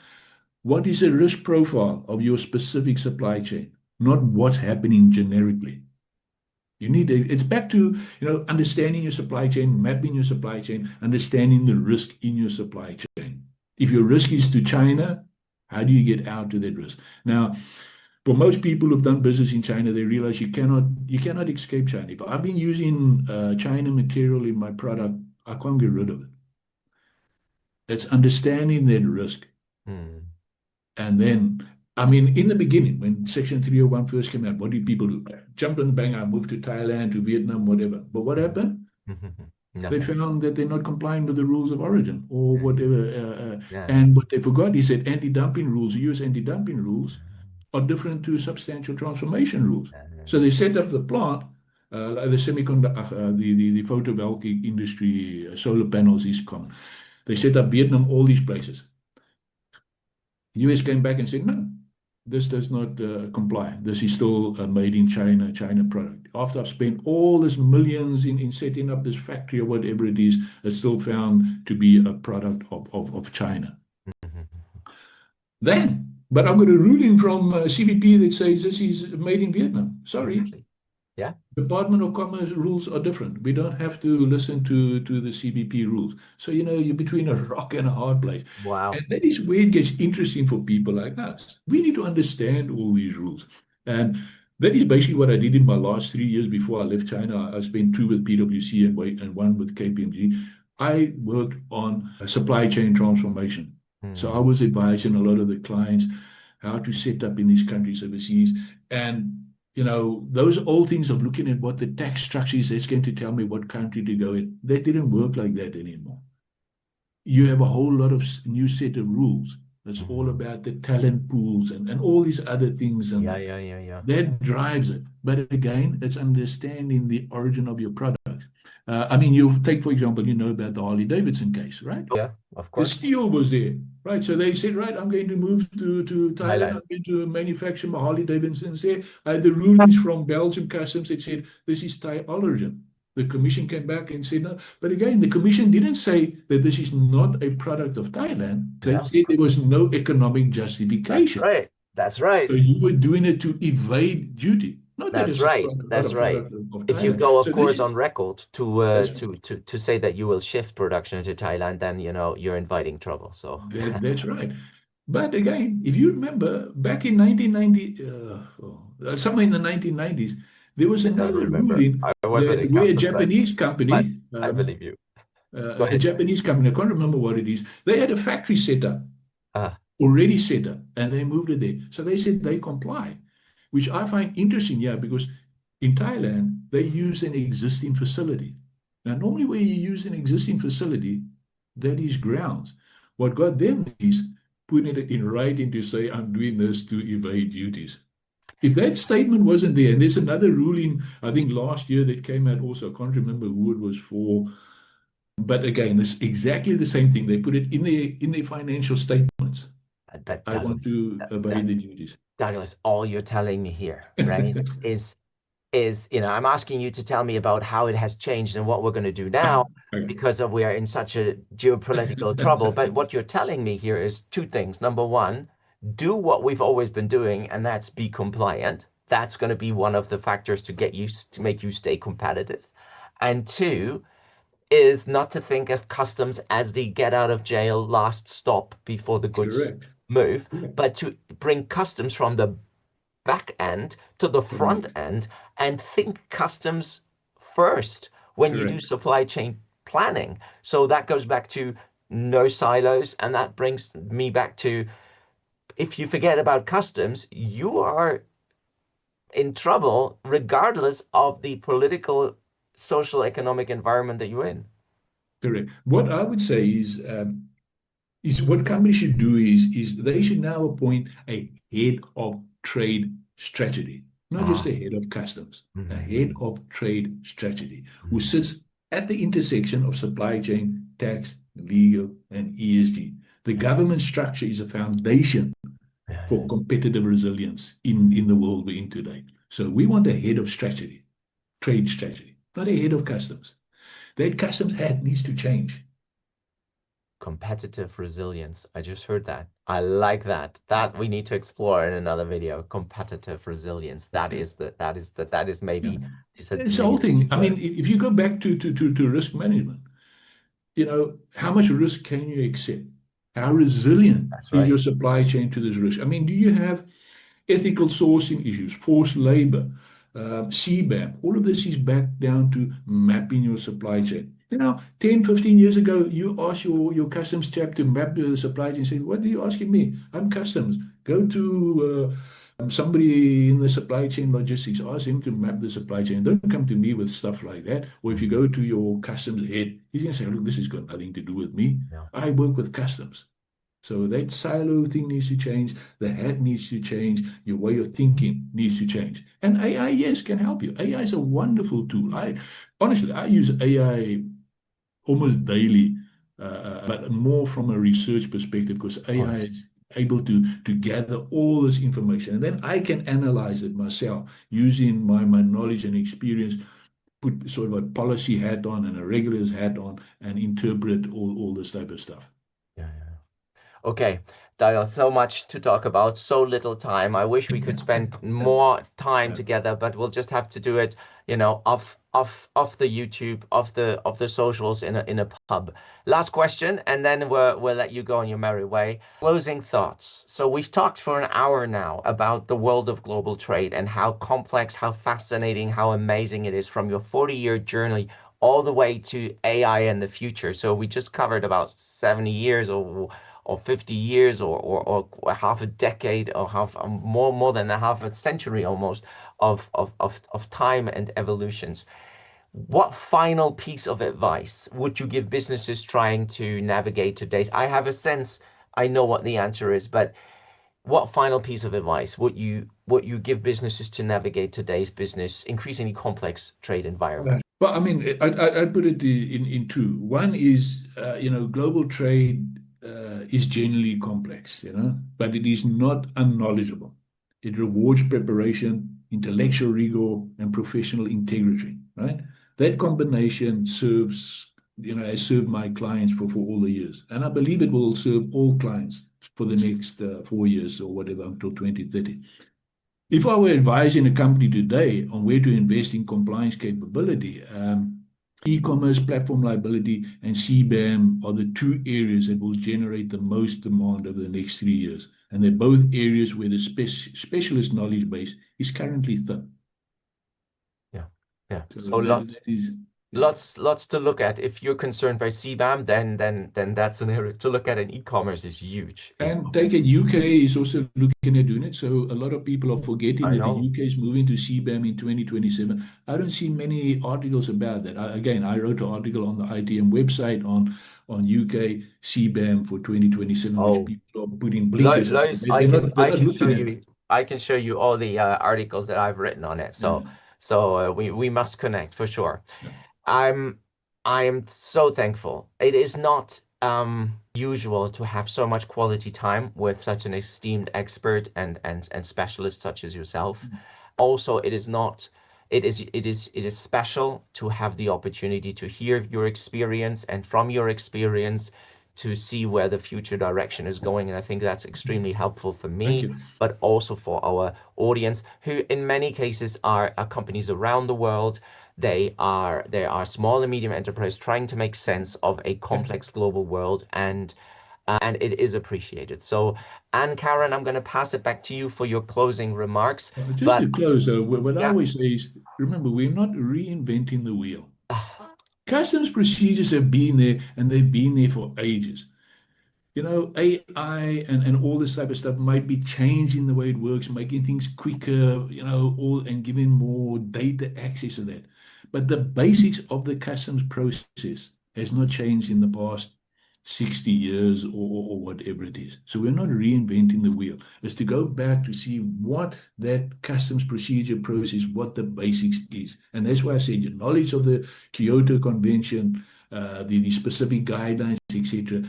Speaker 3: what is the risk profile of your specific supply chain, not what's happening generically? It's back to, understanding your supply chain, mapping your supply chain, understanding the risk in your supply chain. If your risk is to China, how do you get out of that risk? Now, for most people who've done business in China, they realize you cannot escape China. If I've been using China material in my product, I can't get rid of it. It's understanding that risk.
Speaker 2: mm,
Speaker 3: And then, I mean, in the beginning, when Section 301 first came out, what did people do? Jump in the bang, I moved to Thailand, to Vietnam, whatever. But what happened? They
Speaker 2: Nothing.
Speaker 3: found that they're not complying with the rules of origin or whatever.
Speaker 2: Yeah.
Speaker 3: And what they forgot is that anti-dumping rules, US anti-dumping rules, are different to substantial transformation rules. So they set up the plant, the semiconductor, the photovoltaic industry, solar panels is common. They set up Vietnam, all these places. The US came back and said, no, this does not comply. This is still a made in China, China product. After I've spent all this millions in setting up this factory or whatever it is, it's still found to be a product of China. But I've got a ruling from CBP that says this is made in Vietnam. Sorry,
Speaker 2: Exactly. Yeah.
Speaker 3: Department of Commerce rules are different. We don't have to listen to the CBP rules. So, you're between a rock and a hard place.
Speaker 2: Wow.
Speaker 3: And that is where it gets interesting for people like us. We need to understand all these rules. And that is basically what I did in my last 3 years before I left China. I spent 2 with PwC and 1 with KPMG. I worked on a supply chain transformation. So I was advising a lot of the clients how to set up in these countries overseas. And those old things of looking at what the tax structure is, that's going to tell me what country to go in. That didn't work like that anymore. you have a whole lot of new set of rules. That's all about the talent pools and all these other things and
Speaker 2: Yeah, yeah, yeah, yeah.
Speaker 3: that drives it. But again, it's understanding the origin of your product. I mean, you take, for example, you know about the Harley Davidson case, right?
Speaker 2: Yeah, of
Speaker 3: The
Speaker 2: course.
Speaker 3: steel was there, right? So they said, right, I'm going to move to Thailand.
Speaker 2: Thailand.
Speaker 3: I'm going to manufacture my Harley Davidsons there. The rulings from Belgium Customs, it said, this is Thai origin. The commission came back and said, no. But again, the commission didn't say that this is not a product of Thailand. They
Speaker 2: Yeah,
Speaker 3: said there was no economic
Speaker 2: that's
Speaker 3: justification.
Speaker 2: right. That's right.
Speaker 3: So you were doing it to evade duty, not that
Speaker 2: That's
Speaker 3: it's
Speaker 2: right.
Speaker 3: not a
Speaker 2: That's right.
Speaker 3: product of
Speaker 2: If you
Speaker 3: Thailand.
Speaker 2: go, of
Speaker 3: So this
Speaker 2: course,
Speaker 3: is,
Speaker 2: on record to
Speaker 3: that's right.
Speaker 2: to say that you will shift production to Thailand, then you're inviting trouble. So
Speaker 3: That's right. But again, if you remember, back in 1990, somewhere in the 1990s, there was
Speaker 2: I don't
Speaker 3: another
Speaker 2: remember.
Speaker 3: ruling
Speaker 2: I wasn't
Speaker 3: that
Speaker 2: in
Speaker 3: where a
Speaker 2: customs then,
Speaker 3: Japanese
Speaker 2: but
Speaker 3: company,
Speaker 2: I believe you. Go
Speaker 3: a
Speaker 2: ahead.
Speaker 3: Japanese company, I can't remember what it is, they had a factory set up,
Speaker 2: Ah,
Speaker 3: already set up, and they moved it there. So they said they comply, which I find interesting, yeah, because in Thailand, they use an existing facility. Now, normally where you use an existing facility, that is grounds. What got them is putting it in writing to say, I'm doing this to evade duties. If that statement wasn't there, and there's another ruling, I think last year that came out also, I can't remember who it was for, but again, it's exactly the same thing. They put it in their financial statements.
Speaker 2: but
Speaker 3: I want
Speaker 2: Douglas,
Speaker 3: to evade the duties.
Speaker 2: Douglas, all you're telling me here, right, is I'm asking you to tell me about how it has changed and what we're going to do now
Speaker 3: Okay.
Speaker 2: because of we are in such a geopolitical trouble. But what you're telling me here is two things. Number one, do what we've always been doing, and that's be compliant. That's going to be one of the factors to get you to make you stay competitive. And two is not to think of customs as the get out of jail last stop before the goods
Speaker 3: Correct.
Speaker 2: move,
Speaker 3: Correct.
Speaker 2: but to bring customs from the back end to the front
Speaker 3: Correct.
Speaker 2: end and think customs first when you do
Speaker 3: Correct.
Speaker 2: supply chain planning. So that goes back to no silos. And that brings me back to if you forget about customs, you are in trouble regardless of the political, social, economic environment that you're in.
Speaker 3: Correct. What I would say is what companies should do is they should now appoint a head of trade strategy, not just
Speaker 2: Ah,
Speaker 3: a head of customs, a head
Speaker 2: mhm,
Speaker 3: of trade strategy who
Speaker 2: mhm.
Speaker 3: sits at the intersection of supply chain, tax, legal, and ESG. The
Speaker 2: Yeah,
Speaker 3: government structure is a foundation
Speaker 2: yeah,
Speaker 3: for competitive resilience in the world we're in today. So we want a head of strategy, trade strategy, not a head of customs. That customs hat needs to change.
Speaker 2: competitive resilience. I just heard that. I like that. That we need to explore in another video. Competitive resilience. That is
Speaker 3: Yeah.
Speaker 2: maybe you said
Speaker 3: It's the
Speaker 2: maybe
Speaker 3: whole
Speaker 2: the key
Speaker 3: thing. I mean,
Speaker 2: word.
Speaker 3: if you go back to risk management, how much risk can you accept? How resilient
Speaker 2: That's
Speaker 3: is your
Speaker 2: right.
Speaker 3: supply chain to this risk? I mean, do you have ethical sourcing issues, forced labor, CBAM? All of this is back down to mapping your supply chain. 10, 15 years ago, you asked your customs chap to map the supply chain. Say, what are you asking me? I'm customs. Go to somebody in the supply chain logistics, ask him to map the supply chain. Don't come to me with stuff like that. Or if you
Speaker 2: Mhm.
Speaker 3: go to your customs head, he's going to say, look, this has got nothing to do with me.
Speaker 2: Yeah.
Speaker 3: I work with customs. So that silo thing needs to change. The hat needs to change. Your way of thinking needs to change. And AI, yes, can help you. AI is a wonderful tool. I use AI almost daily, but more from a research perspective because
Speaker 2: Of
Speaker 3: AI
Speaker 2: course.
Speaker 3: is able to gather all this information. And then I can analyze it myself using my knowledge and experience, put sort of a policy hat on and a regulars hat on and interpret all this type of stuff.
Speaker 2: Yeah, yeah. Okay, Daniel, so much to talk about, so little time. I wish we could spend more time
Speaker 3: Yeah.
Speaker 2: together, but we'll just have to do it, off the YouTube, off the socials in a pub. Last question, and then we'll let you go on your merry way. Closing thoughts. So we've talked for an hour now about the world of global trade and how complex, how fascinating, how amazing it is from your 40-year journey all the way to AI and the future. So we just covered about 70 years or 50 years or half a decade or half more than a half a century almost of time and evolutions. what final piece of advice would you give businesses trying to navigate today's? I have a sense I know what the answer is, but what final piece of advice would you give businesses to navigate today's business, increasingly complex trade environment?
Speaker 3: Well, I mean, I'd put it in two. One is, global trade is generally complex, but it is not unknowledgeable. It rewards preparation, intellectual rigor, and professional integrity, right? That combination has served my clients for all the years. And I believe it will serve all clients for the next 4 years or whatever until 2030. If I were advising a company today on where to invest in compliance capability, e-commerce, platform liability, and CBAM are the two areas that will generate the most demand over the next 3 years. And they're both areas where the specialist knowledge base is currently thin.
Speaker 2: Yeah, yeah.
Speaker 3: So
Speaker 2: Lots to look at. If you're concerned by CBAM, then that's an area to look at, and e-commerce is huge.
Speaker 3: And take it, UK is also looking at doing it. So a lot of people are forgetting that the UK is moving to CBAM in 2027. I don't see many articles about that. I wrote an article on the ITM website on UK CBAM for 2027, which people are putting blinkers on. They're not looking at it.
Speaker 2: I can show you all the articles that I've written on it. So we must connect for sure.
Speaker 3: Yeah.
Speaker 2: I am so thankful. It is not usual to have so much quality time with such an esteemed expert and specialist such as yourself. Also, it is special to have the opportunity to hear your experience, and from your experience to see where the future direction is going. And I think that's extremely helpful for me, but also for our audience, who in many cases are companies around the world. They are small and medium enterprise trying to make sense of a complex global world, and it is appreciated. So, Anne-Karen, I'm going to pass it back to you for your closing remarks.
Speaker 3: Just to close, what I always say is, remember, we're not reinventing the wheel. Customs procedures have been there, and they've been there for ages. AI and all this type of stuff might be changing the way it works, making things quicker, and giving more data access to that. But the basics of the customs process has not changed in the past 60 years or whatever it is. So we're not reinventing the wheel. It's to go back to see what that customs procedure process, what the basics is. And that's why I said your knowledge of the Kyoto Convention, the specific guidelines, etc.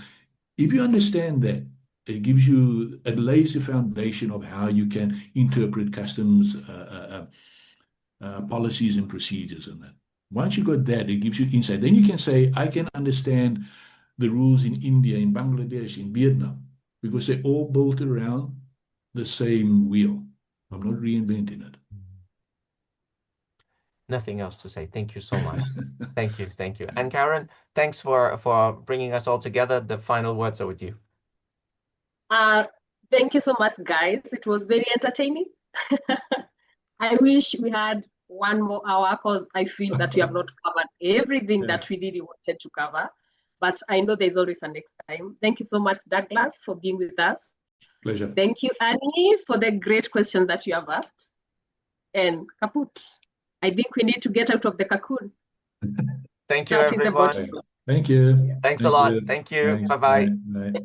Speaker 3: If you understand that, it lays the foundation of how you can interpret customs policies and procedures and that. Once you got that, it gives you insight. Then you can say, I can understand the rules in India, in Bangladesh, in Vietnam, because they're all built around the same wheel. I'm not reinventing it.
Speaker 2: Nothing else to say. Thank you so much. Thank you. And Karen, thanks for bringing us all together. The final words are with you.
Speaker 1: Thank you so much, guys. It was very entertaining. I wish we had 1 more hour, because I feel that we have not covered everything that we really wanted to cover. But I know there's always a next time. Thank you so much, Douglas, for being with us.
Speaker 3: Pleasure.
Speaker 1: Thank you, Annie, for the great questions that you have asked. And kaput, I think we need to get out of the cocoon.
Speaker 2: Thank you, everyone.
Speaker 3: Thank you.
Speaker 2: Thanks a lot. Thank you. Bye-bye.
Speaker 3: Bye.